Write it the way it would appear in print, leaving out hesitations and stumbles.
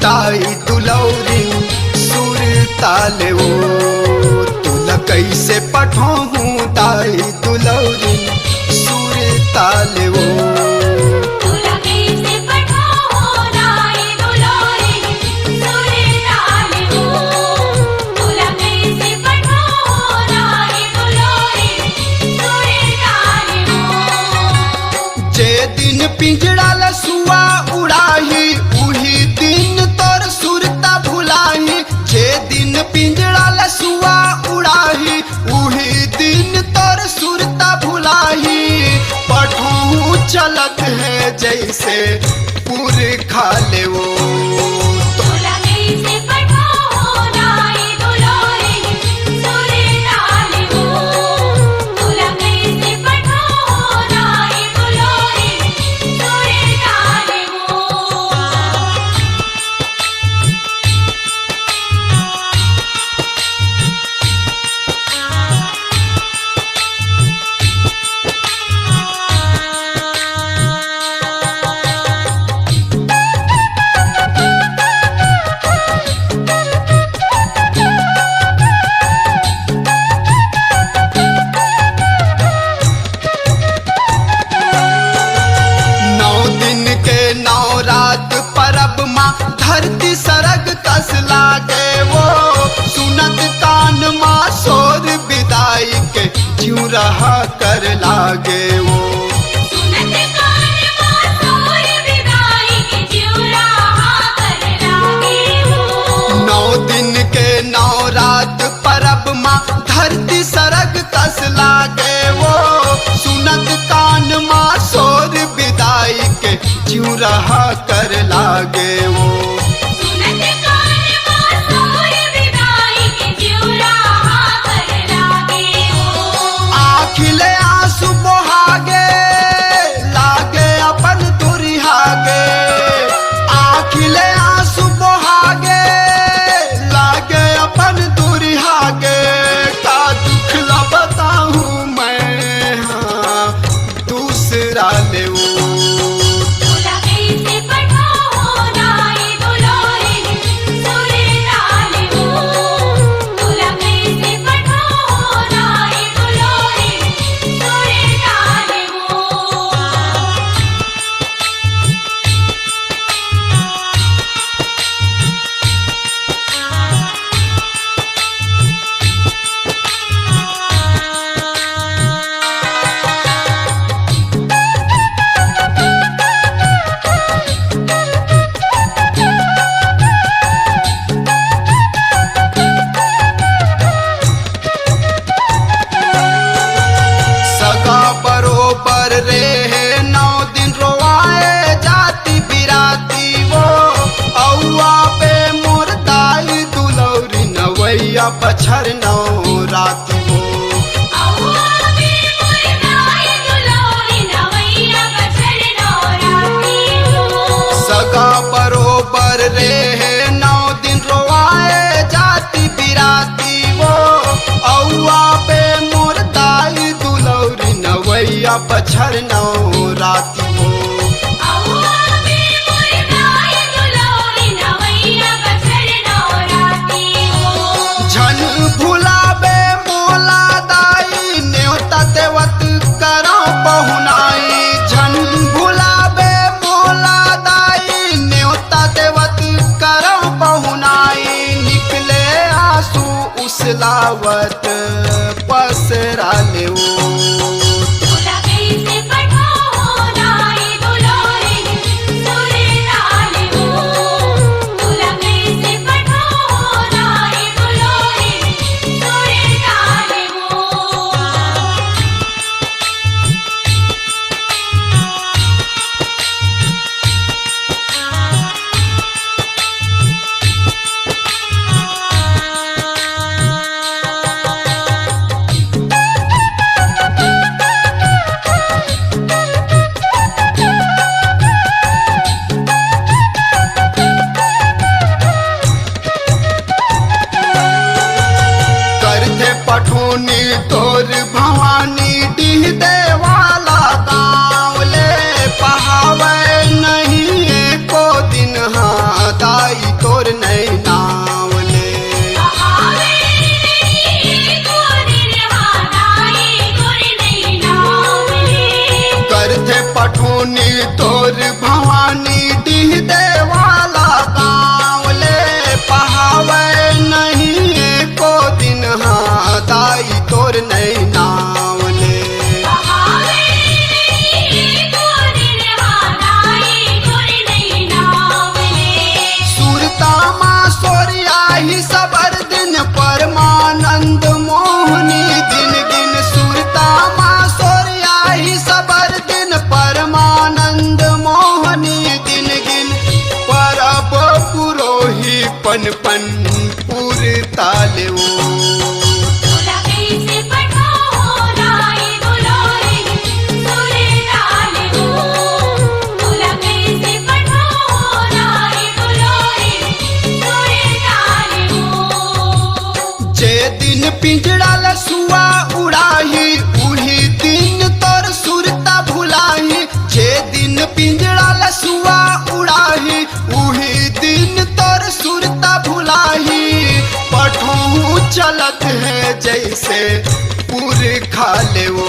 दाई दुलौरी सुर ताले वो तुला कैसे पठोहूँ दाई दुलौरी सुर ताले वो पिंजड़ा लसुआ उड़ाही उही दिन तोर सुरता भुलाही। जे दिन पिंजड़ा लसुआ उड़ाही उही दिन तोर सुरता भुलाही। पठों चलत है जैसे पूर खा ले वो धरती सरग कस लागे वो सुनत कान माँ शोर विदाई के ज्यों रहा कर लागे वो सुनत कान माँ शोर विदाई के ज्यों रहा कर लागे वो। 9 दिन के 9 रात परब माँ धरती सरग कस लागे वो सुनत कान माँ शोर विदाई के ज्यों रहा कर लागे वो। पछर 9 रात वो सगा बरोबर रे 9 दिन रोआए जाती बिराती वो औआ पे मोर दाई दुलौरी नवैया पछर 9 रात वो भुलाबे मोला दाई न्योता देवत करो बहुनाई। झन भुलाबे मोला दाई न्योता देवत करो बहुनाई। निकले आंसू उसलावत पसरा ले पन पन पुर ताले वो तुला कैसे पठाराई दुलारी सुर ताले हो तुला कैसे पठाराई दुलारी सुर ताले हो जे दिन पिंजड़ा लसुआ उड़ाही उही दिन तोर सुरता भुलाही जे दिन पिंजड़ा लसुआ उड़ाही उही दिन तोर सुरता भुलाही पठू चलत है जैसे पूरे खा ले वो